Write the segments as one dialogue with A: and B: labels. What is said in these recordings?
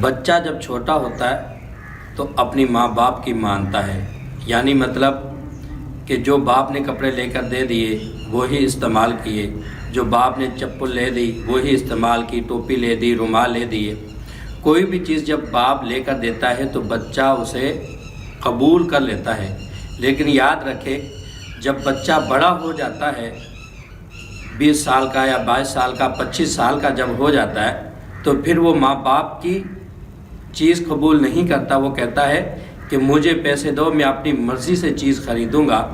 A: بچہ جب چھوٹا ہوتا ہے تو اپنی ماں باپ کی مانتا ہے، یعنی مطلب کہ جو باپ نے کپڑے لے کر دے دیے وہی استعمال کیے، جو باپ نے چپل لے دی وہی استعمال کی، ٹوپی لے دی، رومال لے دیے۔ کوئی بھی چیز جب باپ لے کر دیتا ہے تو بچہ اسے قبول کر لیتا ہے، لیکن یاد رکھے جب بچہ بڑا ہو جاتا ہے 20 سال کا یا 22 سال کا 25 سال کا جب ہو جاتا ہے تو پھر وہ ماں باپ کی چیز قبول نہیں کرتا، وہ کہتا ہے کہ مجھے پیسے دو، میں اپنی مرضی سے چیز خریدوں گا۔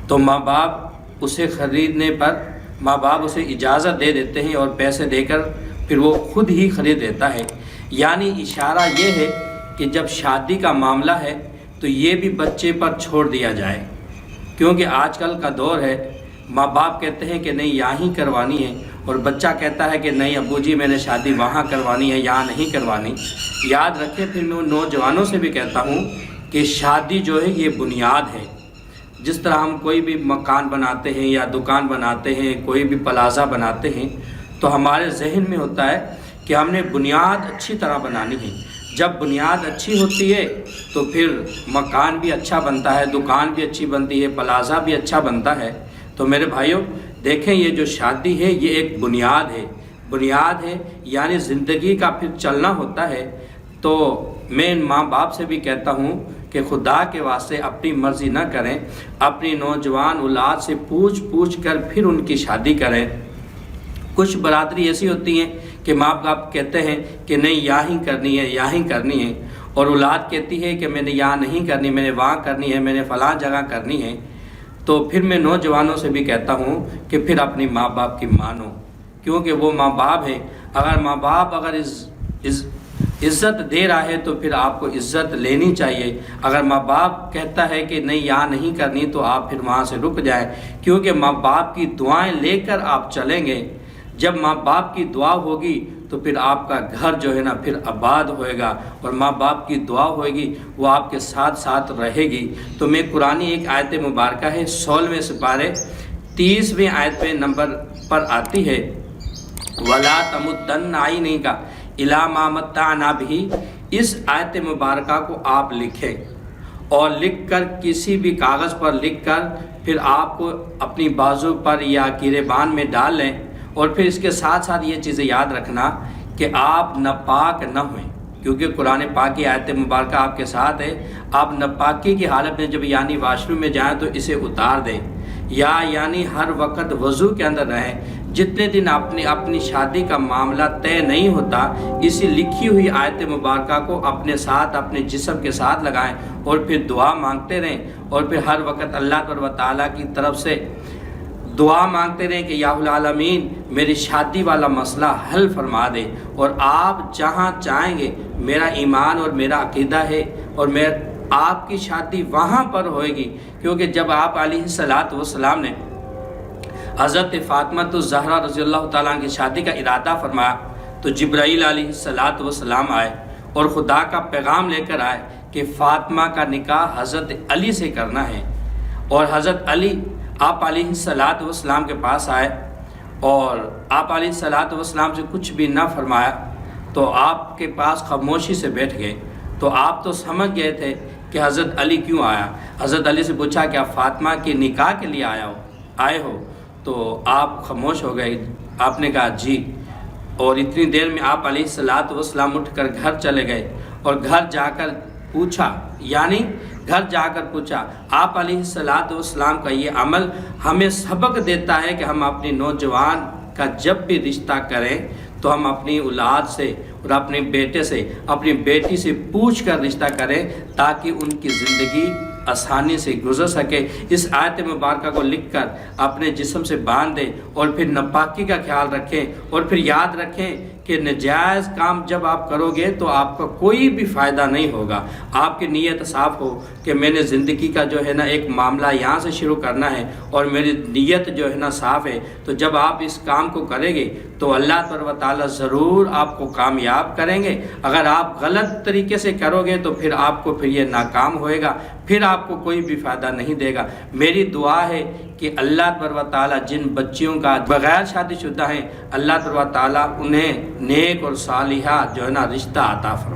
A: تو ماں باپ اسے خریدنے پر ماں باپ اسے اجازت دے دیتے ہیں اور پیسے دے کر پھر وہ خود ہی خرید لیتا ہے۔ یعنی اشارہ یہ ہے کہ جب شادی کا معاملہ ہے تو یہ بھی بچے پر چھوڑ دیا جائے، کیونکہ آج کل کا دور ہے ماں باپ کہتے ہیں کہ نہیں یہاں ہی کروانی ہے، اور بچہ کہتا ہے کہ نہیں ابو جی میں نے شادی وہاں کروانی ہے، یہاں نہیں کروانی۔ یاد رکھیں، پھر میں نوجوانوں سے بھی کہتا ہوں کہ شادی جو ہے یہ بنیاد ہے۔ جس طرح ہم کوئی بھی مکان بناتے ہیں یا دکان بناتے ہیں، کوئی بھی پلازہ بناتے ہیں، تو ہمارے ذہن میں ہوتا ہے کہ ہم نے بنیاد اچھی طرح بنانی ہے۔ جب بنیاد اچھی ہوتی ہے تو پھر مکان بھی اچھا بنتا ہے، دکان بھی اچھی بنتی ہے، پلازہ بھی اچھا بنتا ہے۔ تو میرے بھائیوں دیکھیں، یہ جو شادی ہے یہ ایک بنیاد ہے، یعنی زندگی کا پھر چلنا ہوتا ہے۔ تو میں ان ماں باپ سے بھی کہتا ہوں کہ خدا کے واسطے اپنی مرضی نہ کریں، اپنی نوجوان اولاد سے پوچھ کر پھر ان کی شادی کریں۔ کچھ برادری ایسی ہوتی ہیں کہ ماں باپ کہتے ہیں کہ نہیں یہاں ہی کرنی ہے، اور اولاد کہتی ہے کہ میں نے یہاں نہیں کرنی، میں نے وہاں کرنی ہے، میں نے فلاں جگہ کرنی ہے۔ تو پھر میں نوجوانوں سے بھی کہتا ہوں کہ پھر اپنی ماں باپ کی مانو، کیونکہ وہ ماں باپ ہے۔ اگر ماں باپ عزت دے رہا ہے تو پھر آپ کو عزت لینی چاہیے۔ اگر ماں باپ کہتا ہے کہ نہیں یہاں نہیں کرنی تو آپ پھر وہاں سے رک جائیں، کیونکہ ماں باپ کی دعائیں لے کر آپ چلیں گے۔ جب ماں باپ کی دعا ہوگی تو پھر آپ کا گھر جو ہے نا پھر آباد ہوئے گا، اور ماں باپ کی دعا ہوئے گی وہ آپ کے ساتھ رہے گی۔ تو میں قرآن ایک آیت مبارکہ ہے 16ویں سپارے 30ویں آیت پہ نمبر پر آتی ہے، وَلَا تَمُدَّنَّ عَيْنَيْكَ إِلَىٰ مَا مَتَّعْنَا بِهِ۔ اس آیت مبارکہ کو آپ لکھیں، اور لکھ کر کسی بھی کاغذ پر لکھ کر پھر آپ کو اپنی بازو پر یا گریبان میں ڈال لیں، اور پھر اس کے ساتھ یہ چیزیں یاد رکھنا کہ آپ ناپاک نہ ہوئیں، کیونکہ قرآن پاک کی آیت مبارکہ آپ کے ساتھ ہے۔ آپ ناپاکی کی حالت میں جب یعنی واش روم میں جائیں تو اسے اتار دیں، یا یعنی ہر وقت وضو کے اندر رہیں۔ جتنے دن اپنی شادی کا معاملہ طے نہیں ہوتا، اسی لکھی ہوئی آیت مبارکہ کو اپنے ساتھ اپنے جسم کے ساتھ لگائیں، اور پھر دعا مانگتے رہیں، اور پھر ہر وقت اللہ تعالیٰ کی طرف سے دعا مانگتے رہیں کہ یا العالمین میری شادی والا مسئلہ حل فرما دے۔ اور آپ جہاں چاہیں گے، میرا ایمان اور میرا عقیدہ ہے، اور آپ کی شادی وہاں پر ہوئے گی، کیونکہ جب آپ علیہ السلام نے حضرت فاطمہ الزہرا رضی اللہ تعالیٰ عنہ کی شادی کا ارادہ فرمایا تو جبرائیل علیہ السلام آئے اور خدا کا پیغام لے کر آئے کہ فاطمہ کا نکاح حضرت علی سے کرنا ہے۔ اور حضرت علی آپ علیہ السلام کے پاس آئے، اور آپ علیہ السلام سے کچھ بھی نہ فرمایا، تو آپ کے پاس خاموشی سے بیٹھ گئے۔ تو آپ تو سمجھ گئے تھے کہ حضرت علی کیوں آیا۔ حضرت علی سے پوچھا کہ آپ فاطمہ کے نکاح کے لیے آئے ہو؟ تو آپ خاموش ہو گئے۔ آپ نے کہا جی، اور اتنی دیر میں آپ علیہ السلام اٹھ کر گھر چلے گئے، اور گھر جا کر پوچھا آپ علیہ السلام کا یہ عمل ہمیں سبق دیتا ہے کہ ہم اپنی نوجوان کا جب بھی رشتہ کریں تو ہم اپنی اولاد سے اور اپنے بیٹے سے اپنی بیٹی سے پوچھ کر رشتہ کریں، تاکہ ان کی زندگی آسانی سے گزر سکے۔ اس آیت مبارکہ کو لکھ کر اپنے جسم سے باندھ دیں، اور پھر ناپاکی کا خیال رکھیں، اور پھر یاد رکھیں کہ ناجائز کام جب آپ کرو گے تو آپ کا کوئی بھی فائدہ نہیں ہوگا۔ آپ کی نیت صاف ہو کہ میں نے زندگی کا جو ہے نا ایک معاملہ یہاں سے شروع کرنا ہے، اور میری نیت جو ہے نا صاف ہے، تو جب آپ اس کام کو کریں گے تو اللہ تعالیٰ ضرور آپ کو کامیاب کریں گے۔ اگر آپ غلط طریقے سے کرو گے تو پھر آپ کو پھر یہ ناکام ہوئے گا، پھر آپ کو کوئی بھی فائدہ نہیں دے گا۔ میری دعا ہے کہ اللہ تعالیٰ جن بچیوں کا بغیر شادی شدہ ہیں، اللہ تعالیٰ انہیں نیک اور صالحہ جو ہے نا رشتہ عطا فرمائے۔